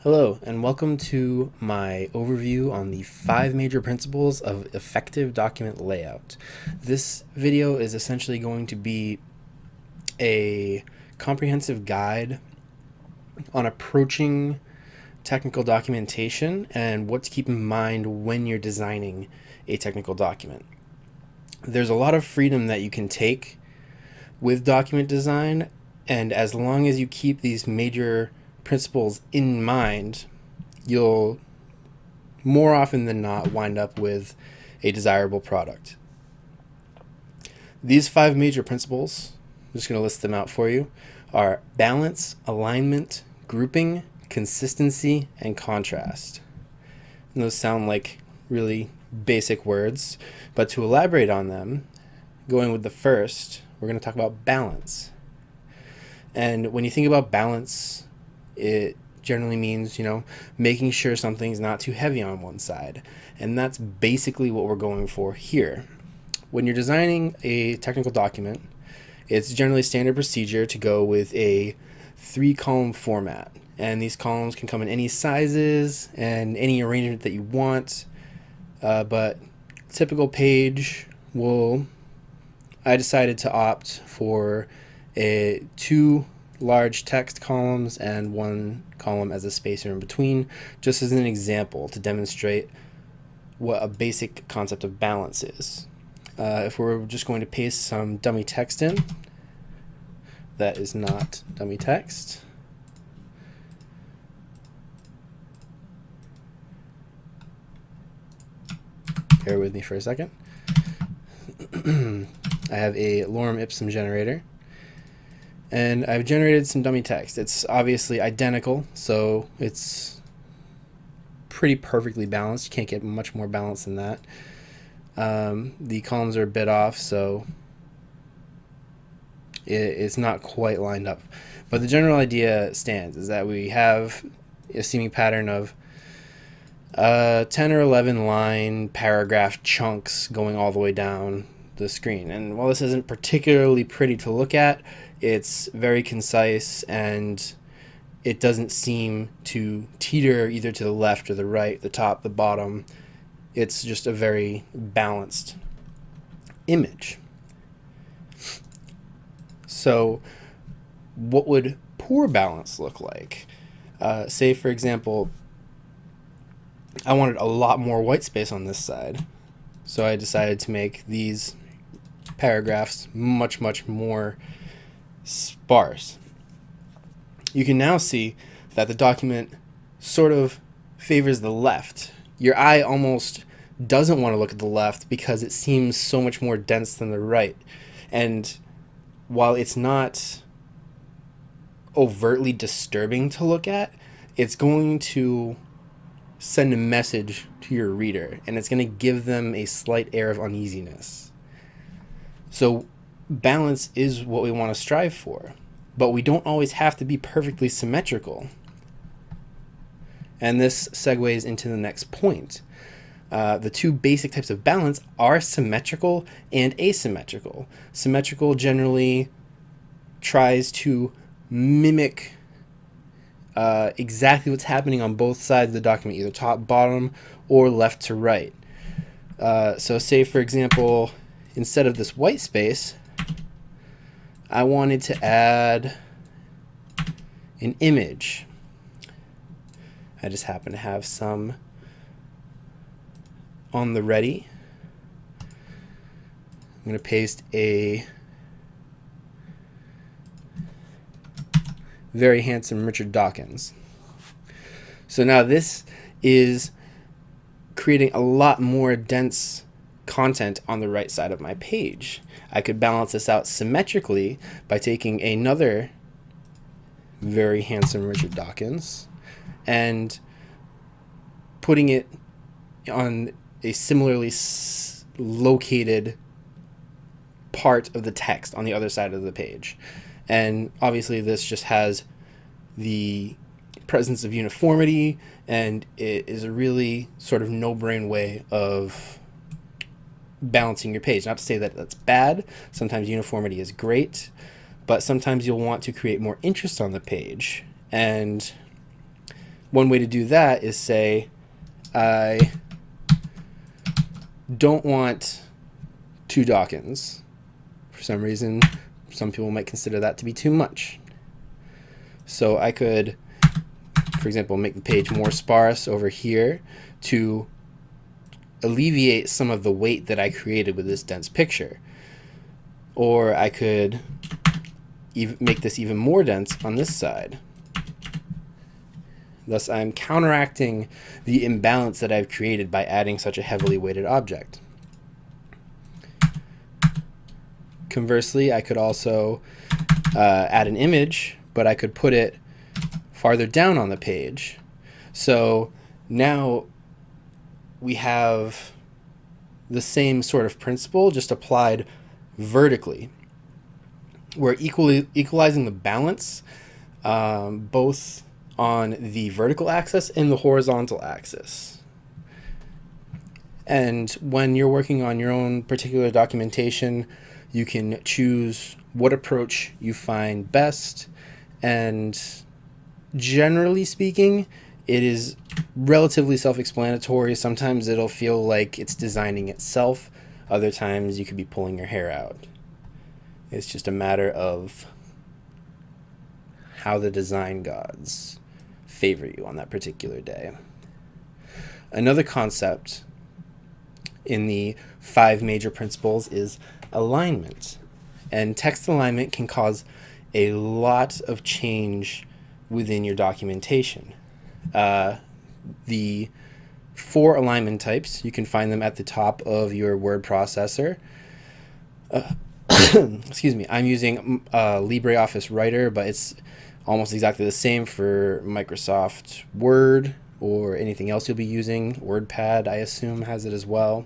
Hello, and welcome to my overview on the 5 major principles of effective document layout. This video is essentially going to be a comprehensive guide on approaching technical documentation and what to keep in mind when you're designing a technical document. There's a lot of freedom that you can take with document design, and as long as you keep these major principles in mind, you'll more often than not wind up with a desirable product. These 5 major principles, I'm just going to list them out for you, are balance, alignment, grouping, consistency, and contrast. And those sound like really basic words, but to elaborate on them, going with the first, we're going to talk about balance. And when you think about balance, it generally means, making sure something's not too heavy on one side. And that's basically what we're going for here. When you're designing a technical document, it's generally standard procedure to go with a 3-column format. And these columns can come in any sizes and any arrangement that you want. But typical page I decided to opt for 2 large text columns and 1 column as a spacer in between, just as an example to demonstrate what a basic concept of balance is. If we're just going to paste some dummy text in, that is not dummy text. Bear with me for a second. I have a lorem ipsum generator, and I've generated some dummy text. It's obviously identical, so it's pretty perfectly balanced. You can't get much more balanced than that. The columns are a bit off, so it's not quite lined up. But the general idea stands, is that we have a seeming pattern of 10 or 11 line paragraph chunks going all the way down the screen. And while this isn't particularly pretty to look at, it's very concise, and it doesn't seem to teeter either to the left or the right, the top, the bottom. It's just a very balanced image. So what would poor balance look like? Say, for example, I wanted a lot more white space on this side, so I decided to make these paragraphs much more sparse. You can now see that the document sort of favors the left. Your eye almost doesn't want to look at the left because it seems so much more dense than the right. And while it's not overtly disturbing to look at, it's going to send a message to your reader, and it's going to give them a slight air of uneasiness. So balance is what we want to strive for, but we don't always have to be perfectly symmetrical. And this segues into the next point. The 2 basic types of balance are symmetrical and asymmetrical. Symmetrical generally tries to mimic exactly what's happening on both sides of the document, either top, bottom, or left to right. So say, for example, instead of this white space, I wanted to add an image. I just happen to have some on the ready. I'm going to paste a very handsome Richard Dawkins. So now this is creating a lot more dense content on the right side of my page. I could balance this out symmetrically by taking another very handsome Richard Dawkins and putting it on a similarly located part of the text on the other side of the page. And obviously this just has the presence of uniformity, and it is a really sort of no-brain way of balancing your page. Not to say that that's bad. Sometimes uniformity is great, but sometimes you'll want to create more interest on the page. And one way to do that is say, I don't want 2 Dawkins. For some reason, some people might consider that to be too much. So I could, for example, make the page more sparse over here to alleviate some of the weight that I created with this dense picture. Or I could make this even more dense on this side. Thus, I'm counteracting the imbalance that I've created by adding such a heavily weighted object. Conversely, I could also add an image, but I could put it farther down on the page. So now we have the same sort of principle, just applied vertically. We're equalizing the balance both on the vertical axis and the horizontal axis. And when you're working on your own particular documentation, you can choose what approach you find best. And generally speaking, it is relatively self-explanatory. Sometimes it'll feel like it's designing itself. Other times you could be pulling your hair out. It's just a matter of how the design gods favor you on that particular day. Another concept in the 5 major principles is alignment. And text alignment can cause a lot of change within your documentation. The 4 alignment types, you can find them at the top of your word processor. Excuse me, I'm using LibreOffice Writer, but it's almost exactly the same for Microsoft Word or anything else you'll be using. WordPad, I assume, has it as well.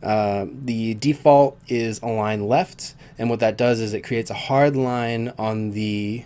The default is align left, and what that does is it creates a hard line on the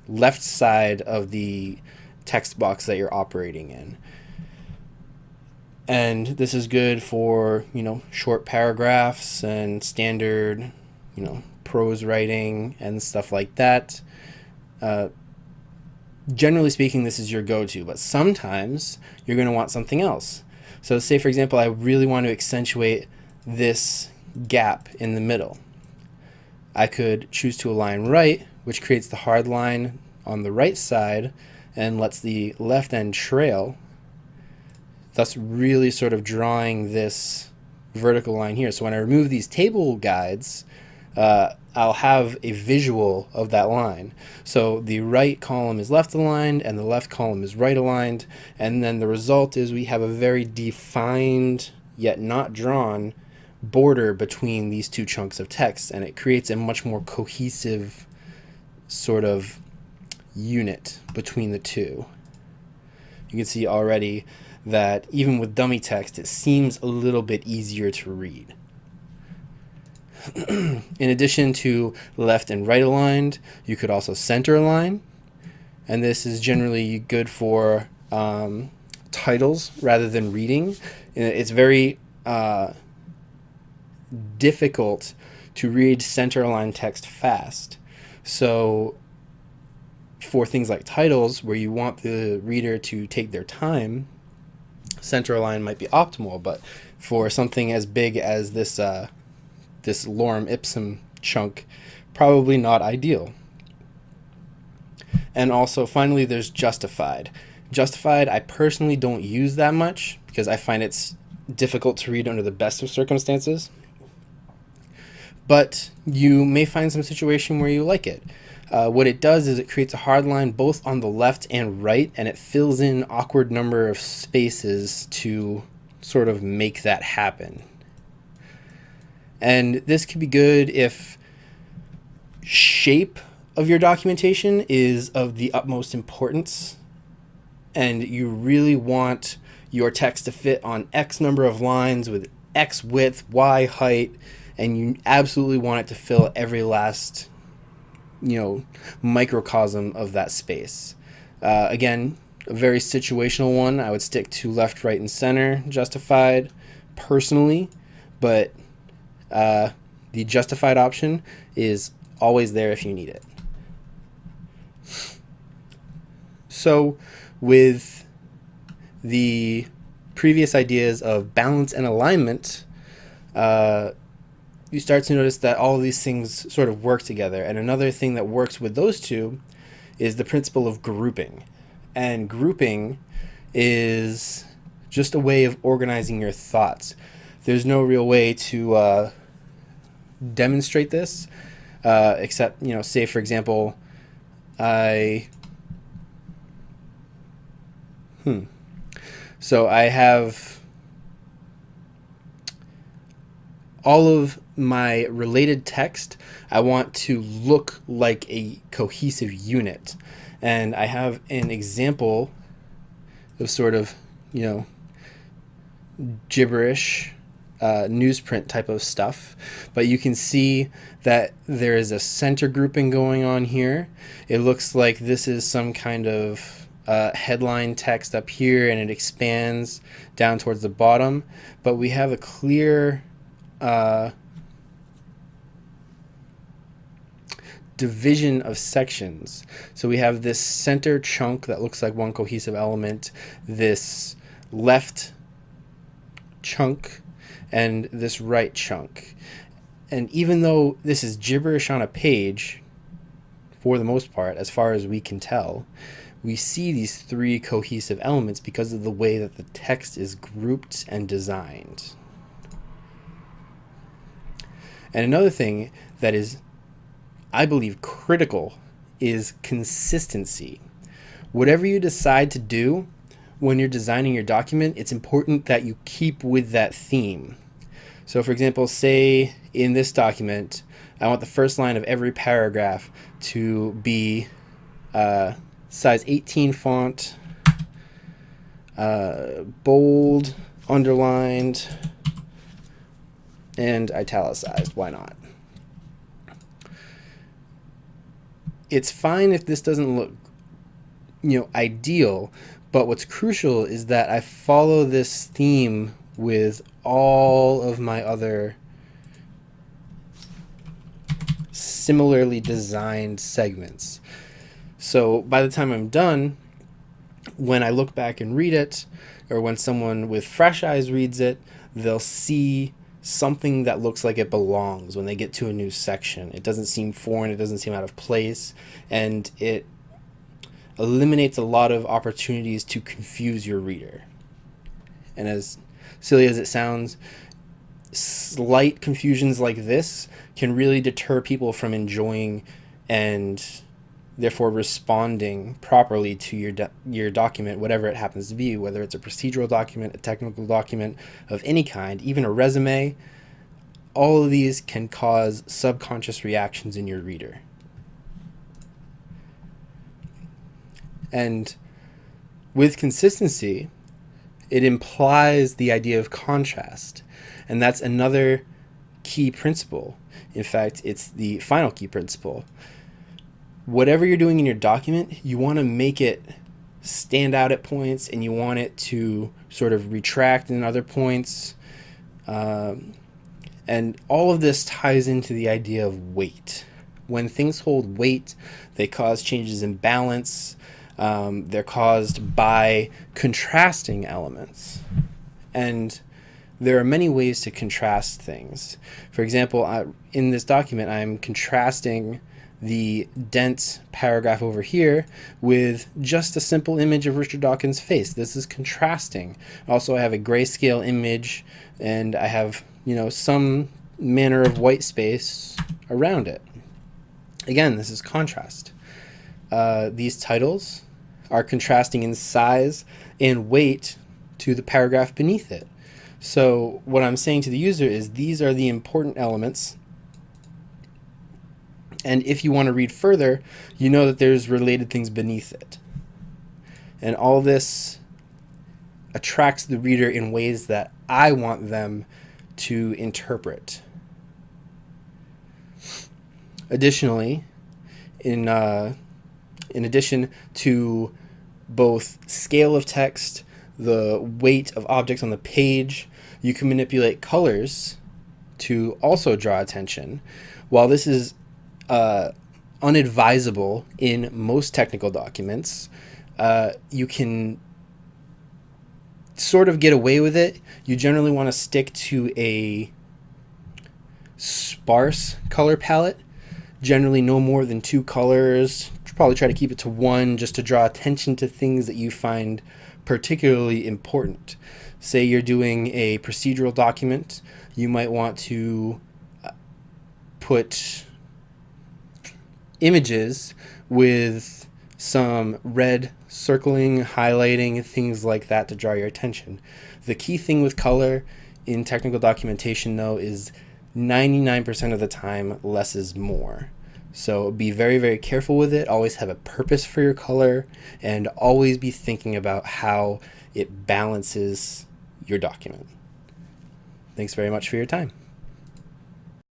left side of the text box that you're operating in. And this is good for, short paragraphs and standard, prose writing and stuff like that. Generally speaking, this is your go-to, but sometimes you're going to want something else. So say, for example, I really want to accentuate this gap in the middle. I could choose to align right, which creates the hard line on the right side and lets the left end trail, thus really sort of drawing this vertical line here. So when I remove these table guides, I'll have a visual of that line. So the right column is left aligned and the left column is right aligned, and then the result is we have a very defined yet not drawn border between these 2 chunks of text, and it creates a much more cohesive sort of unit between the 2. You can see already that even with dummy text, it seems a little bit easier to read. In addition to left and right aligned, you could also center align, and this is generally good for titles rather than reading. It's very difficult to read center aligned text fast. So for things like titles, where you want the reader to take their time, center align might be optimal, but for something as big as this lorem ipsum chunk, probably not ideal. And also, finally, there's justified. Justified, I personally don't use that much because I find it's difficult to read under the best of circumstances. But you may find some situation where you like it. What it does is it creates a hard line both on the left and right, and it fills in awkward number of spaces to sort of make that happen. And this could be good if shape of your documentation is of the utmost importance and you really want your text to fit on X number of lines with X width, Y height, and you absolutely want it to fill every last microcosm of that space. Again, a very situational one. I would stick to left, right, and center justified personally, but the justified option is always there if you need it. So with the previous ideas of balance and alignment, you start to notice that all of these things sort of work together. And another thing that works with those two is the principle of grouping. And grouping is just a way of organizing your thoughts. There's no real way to demonstrate this, except, say, for example, So I have all of my related text. I want to look like a cohesive unit. And I have an example of sort of, gibberish newsprint type of stuff. But you can see that there is a center grouping going on here. It looks like this is some kind of headline text up here, and it expands down towards the bottom. But we have a clear division of sections. So we have this center chunk that looks like one cohesive element, this left chunk, and this right chunk. And even though this is gibberish on a page, for the most part, as far as we can tell, we see these three cohesive elements because of the way that the text is grouped and designed. And another thing that is, I believe, critical is consistency. Whatever you decide to do when you're designing your document, it's important that you keep with that theme. So for example, say in this document, I want the first line of every paragraph to be size 18 font, bold, underlined, and italicized. Why not? It's fine if this doesn't look, ideal, but what's crucial is that I follow this theme with all of my other similarly designed segments. So by the time I'm done, when I look back and read it, or when someone with fresh eyes reads it, they'll see something that looks like it belongs when they get to a new section. It doesn't seem foreign, it doesn't seem out of place, and it eliminates a lot of opportunities to confuse your reader. And as silly as it sounds, slight confusions like this can really deter people from enjoying and therefore responding properly to your document, whatever it happens to be, whether it's a procedural document, a technical document of any kind, even a resume. All of these can cause subconscious reactions in your reader. And with consistency, it implies the idea of contrast. And that's another key principle. In fact, it's the final key principle. Whatever you're doing in your document, you want to make it stand out at points, and you want it to sort of retract in other points. And all of this ties into the idea of weight. When things hold weight, they cause changes in balance. They're caused by contrasting elements. And there are many ways to contrast things. For example, in this document, I'm contrasting the dense paragraph over here with just a simple image of Richard Dawkins' face. This is contrasting. Also, I have a grayscale image, and I have, some manner of white space around it. Again, this is contrast. These titles are contrasting in size and weight to the paragraph beneath it. So what I'm saying to the user is these are the important elements. And if you want to read further, you know that there's related things beneath it. And all this attracts the reader in ways that I want them to interpret. Additionally, in addition to both scale of text, the weight of objects on the page, you can manipulate colors to also draw attention. While this is unadvisable in most technical documents, you can sort of get away with it. You generally want to stick to a sparse color palette, generally no more than 2 colors. Probably try to keep it to 1 just to draw attention to things that you find particularly important. Say you're doing a procedural document, you might want to put images with some red circling, highlighting, things like that to draw your attention. The key thing with color in technical documentation, though, is 99% of the time, less is more. So be very, very careful with it. Always have a purpose for your color, and always be thinking about how it balances your document. Thanks very much for your time.